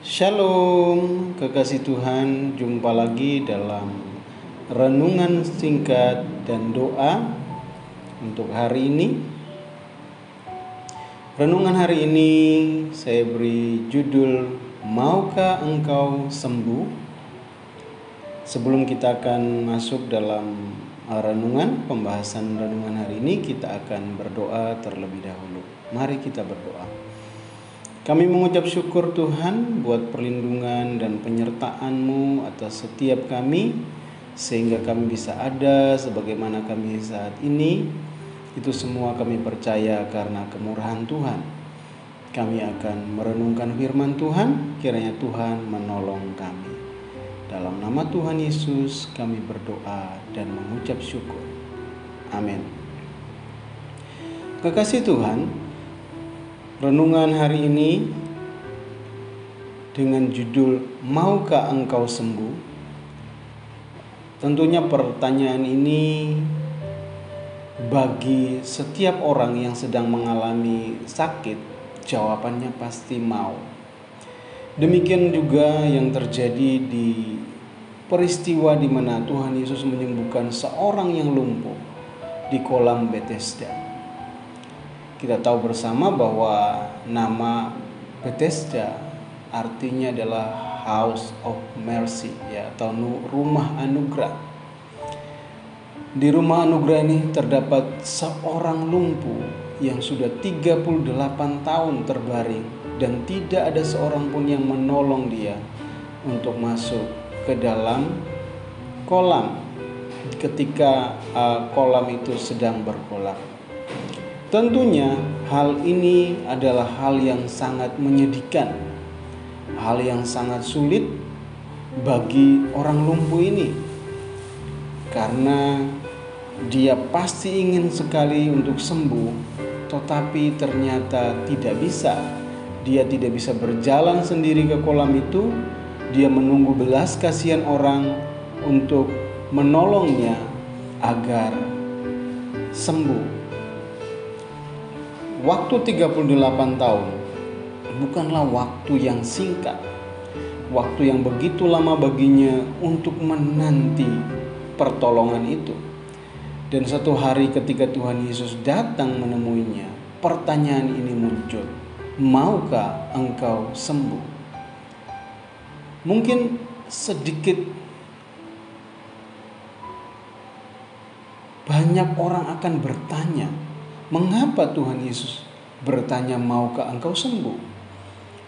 Shalom, kekasih Tuhan, jumpa lagi dalam renungan singkat dan doa untuk hari ini. Renungan hari ini saya beri judul, Maukah Engkau Sembuh? Sebelum kita akan masuk dalam pembahasan renungan hari ini, kita akan berdoa terlebih dahulu. Mari kita berdoa. Kami mengucap syukur Tuhan buat perlindungan dan penyertaan-Mu atas setiap kami, sehingga kami bisa ada sebagaimana kami saat ini. Itu semua kami percaya karena kemurahan Tuhan. Kami akan merenungkan firman Tuhan, kiranya Tuhan menolong kami. Dalam nama Tuhan Yesus kami berdoa dan mengucap syukur. Amin. Kekasih Tuhan, renungan hari ini dengan judul Maukah Engkau Sembuh? Tentunya pertanyaan ini bagi setiap orang yang sedang mengalami sakit, jawabannya pasti mau. Demikian juga yang terjadi di peristiwa di mana Tuhan Yesus menyembuhkan seorang yang lumpuh di kolam Bethesda. Kita tahu bersama bahwa nama Bethesda artinya adalah House of Mercy, atau rumah anugerah. Di rumah anugerah ini terdapat seorang lumpuh yang sudah 38 tahun terbaring dan tidak ada seorang pun yang menolong dia untuk masuk ke dalam kolam ketika kolam itu sedang berkolap. Tentunya hal ini adalah hal yang sangat menyedihkan, hal yang sangat sulit bagi orang lumpuh ini, karena dia pasti ingin sekali untuk sembuh, tetapi ternyata tidak bisa. Dia tidak bisa berjalan sendiri ke kolam itu. Dia menunggu belas kasihan orang untuk menolongnya agar sembuh. Waktu 38 tahun bukanlah waktu yang singkat, waktu yang begitu lama baginya untuk menanti pertolongan itu. Dan satu hari ketika Tuhan Yesus datang menemuinya, pertanyaan ini muncul, maukah engkau sembuh? Mungkin sedikit banyak orang akan bertanya, mengapa Tuhan Yesus bertanya maukah engkau sembuh?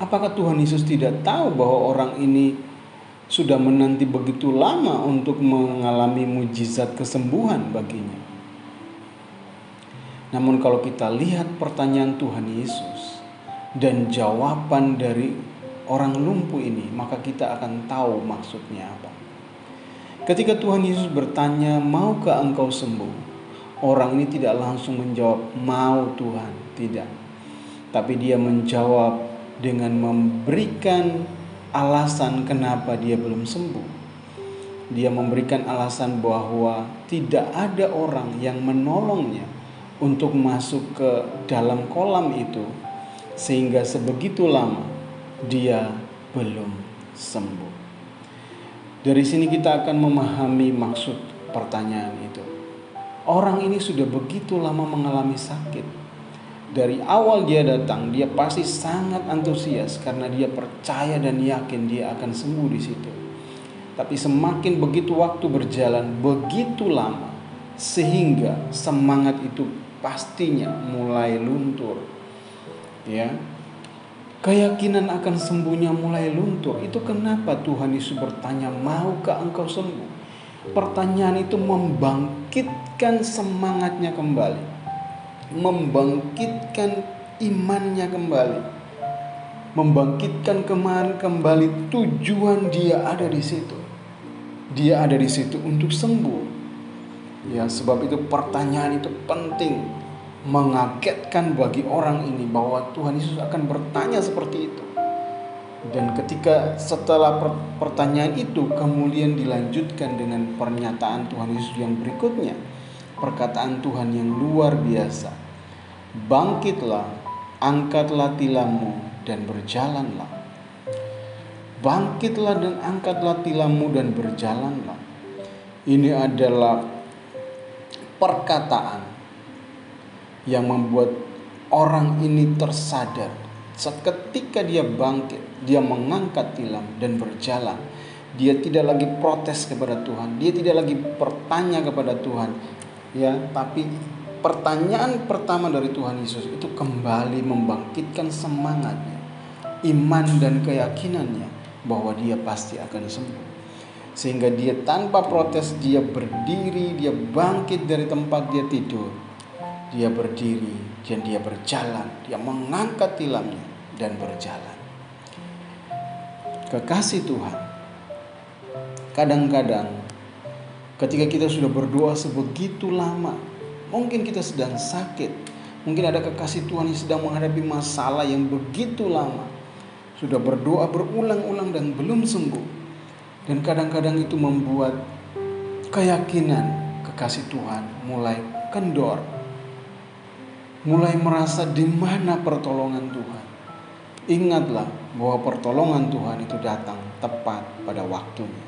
Apakah Tuhan Yesus tidak tahu bahwa orang ini sudah menanti begitu lama untuk mengalami mujizat kesembuhan baginya? Namun kalau kita lihat pertanyaan Tuhan Yesus dan jawaban dari orang lumpuh ini, maka kita akan tahu maksudnya apa. Ketika Tuhan Yesus bertanya, maukah engkau sembuh? Orang ini tidak langsung menjawab, mau Tuhan, tidak. Tapi dia menjawab dengan memberikan alasan kenapa dia belum sembuh. Dia memberikan alasan bahwa tidak ada orang yang menolongnya untuk masuk ke dalam kolam itu, sehingga sebegitu lama dia belum sembuh. Dari sini kita akan memahami maksud pertanyaan itu. Orang ini sudah begitu lama mengalami sakit. Dari awal dia datang, dia pasti sangat antusias karena dia percaya dan yakin dia akan sembuh di situ. Tapi semakin begitu waktu berjalan, begitu lama, sehingga semangat itu pastinya mulai luntur. Keyakinan akan sembuhnya mulai luntur. Itu kenapa Tuhan Yesus bertanya, maukah engkau sembuh? Pertanyaan itu membangkitkan semangatnya kembali, membangkitkan imannya kembali, membangkitkan kembali tujuan dia ada di situ. Dia ada di situ untuk sembuh. Sebab itu pertanyaan itu penting, mengagetkan bagi orang ini bahwa Tuhan Yesus akan bertanya seperti itu. Dan ketika setelah pertanyaan itu kemudian dilanjutkan dengan pernyataan Tuhan Yesus yang berikutnya, perkataan Tuhan yang luar biasa. Bangkitlah, angkatlah tilammu dan berjalanlah. Bangkitlah dan angkatlah tilammu dan berjalanlah. Ini adalah perkataan yang membuat orang ini tersadar. Seketika dia bangkit, dia mengangkat tilam dan berjalan. Dia tidak lagi protes kepada Tuhan, dia tidak lagi bertanya kepada Tuhan, ya, tapi pertanyaan pertama dari Tuhan Yesus itu kembali membangkitkan semangatnya, iman dan keyakinannya bahwa dia pasti akan sembuh. Sehingga dia tanpa protes, dia berdiri, dia bangkit dari tempat dia tidur. Dia berdiri dan dia berjalan, dia mengangkat tilamnya dan berjalan. Kekasih Tuhan, kadang-kadang ketika kita sudah berdoa sebegitu lama, mungkin kita sedang sakit, mungkin ada kekasih Tuhan yang sedang menghadapi masalah yang begitu lama, sudah berdoa berulang-ulang dan belum sembuh. Dan kadang-kadang itu membuat keyakinan kekasih Tuhan mulai kendor, mulai merasa di mana pertolongan Tuhan. Ingatlah bahwa pertolongan Tuhan itu datang tepat pada waktunya.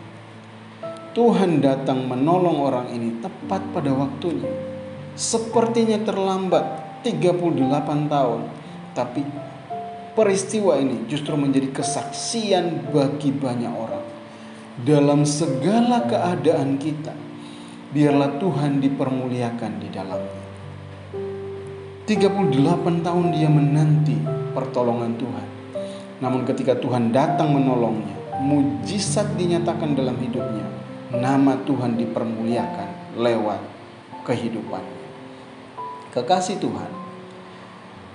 Tuhan datang menolong orang ini tepat pada waktunya. Sepertinya terlambat 38 tahun, tapi peristiwa ini justru menjadi kesaksian bagi banyak orang. Dalam segala keadaan kita, biarlah Tuhan dipermuliakan di dalamnya. 38 tahun dia menanti pertolongan Tuhan. Namun ketika Tuhan datang menolongnya, mujizat dinyatakan dalam hidupnya. Nama Tuhan dipermuliakan lewat kehidupannya. Kekasih Tuhan,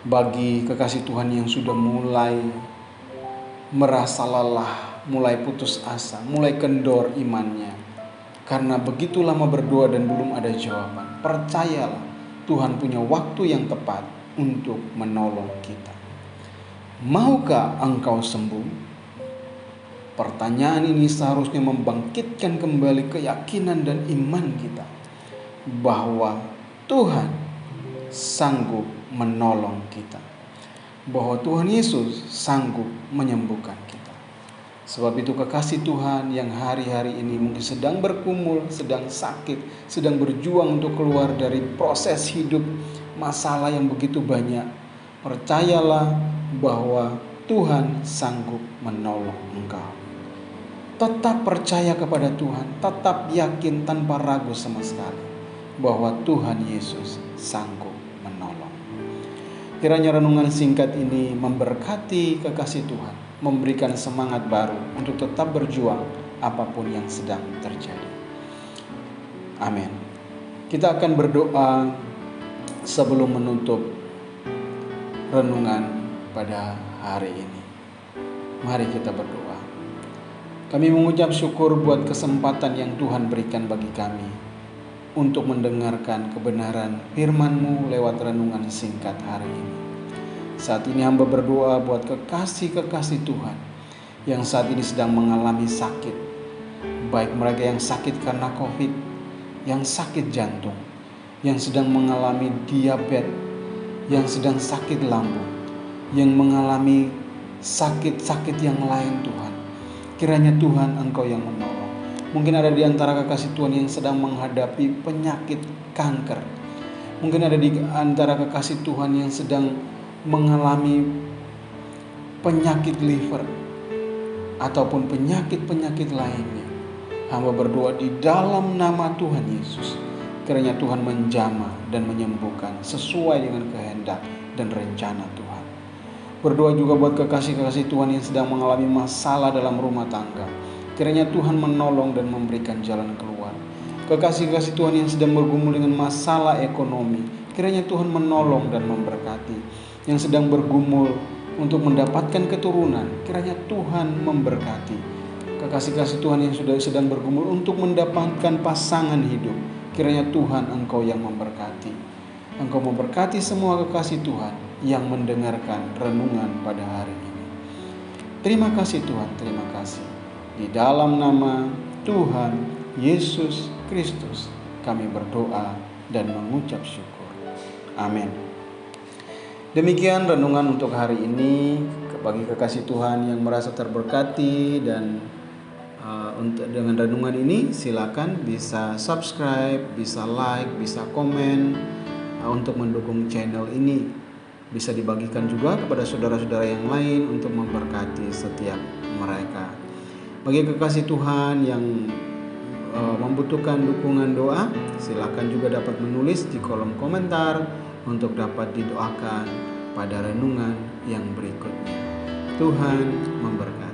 bagi kekasih Tuhan yang sudah mulai merasa lelah, mulai putus asa, mulai kendor imannya karena begitu lama berdoa dan belum ada jawaban, percayalah Tuhan punya waktu yang tepat untuk menolong kita. Maukah engkau sembuh? Pertanyaan ini seharusnya membangkitkan kembali keyakinan dan iman kita bahwa Tuhan sanggup menolong kita, bahwa Tuhan Yesus sanggup menyembuhkan kita. Sebab itu kekasih Tuhan yang hari-hari ini mungkin sedang bergumul, sedang sakit, sedang berjuang untuk keluar dari proses hidup masalah yang begitu banyak, percayalah bahwa Tuhan sanggup menolong engkau. Tetap percaya kepada Tuhan, tetap yakin tanpa ragu sama sekali bahwa Tuhan Yesus sanggup menolong. Kiranya renungan singkat ini memberkati kekasih Tuhan, memberikan semangat baru untuk tetap berjuang apapun yang sedang terjadi. Amin. Kita akan berdoa sebelum menutup renungan pada hari ini. Mari kita berdoa. Kami mengucap syukur buat kesempatan yang Tuhan berikan bagi kami untuk mendengarkan kebenaran firman-Mu lewat renungan singkat hari ini. Saat ini hamba berdoa buat kekasih-kekasih Tuhan yang saat ini sedang mengalami sakit. Baik mereka yang sakit karena COVID, yang sakit jantung, yang sedang mengalami diabetes, yang sedang sakit lambung, yang mengalami sakit-sakit yang lain Tuhan. Kiranya Tuhan Engkau yang menolong. Mungkin ada di antara kekasih Tuhan yang sedang menghadapi penyakit kanker. Mungkin ada di antara kekasih Tuhan yang sedang mengalami penyakit liver ataupun penyakit-penyakit lainnya. Hamba berdoa di dalam nama Tuhan Yesus, kiranya Tuhan menjamah dan menyembuhkan sesuai dengan kehendak dan rencana Tuhan. Berdoa juga buat kekasih-kekasih Tuhan yang sedang mengalami masalah dalam rumah tangga. Kiranya Tuhan menolong dan memberikan jalan keluar. Kekasih-kekasih Tuhan yang sedang bergumul dengan masalah ekonomi, kiranya Tuhan menolong dan memberkati. Yang sedang bergumul untuk mendapatkan keturunan, kiranya Tuhan memberkati. Kekasih-kekasih Tuhan yang sudah sedang bergumul untuk mendapatkan pasangan hidup, kiranya Tuhan Engkau yang memberkati. Engkau memberkati semua kekasih Tuhan yang mendengarkan renungan pada hari ini. Terima kasih Tuhan, terima kasih. Di dalam nama Tuhan Yesus Kristus kami berdoa dan mengucap syukur. Amin. Demikian renungan untuk hari ini. Bagi kekasih Tuhan yang merasa terberkati dan untuk dengan renungan ini, silakan bisa subscribe, bisa like, bisa komen untuk mendukung channel ini. Bisa dibagikan juga kepada saudara-saudara yang lain untuk memberkati setiap mereka. Bagi kekasih Tuhan yang membutuhkan dukungan doa, silakan juga dapat menulis di kolom komentar untuk dapat didoakan pada renungan yang berikutnya. Tuhan memberkati.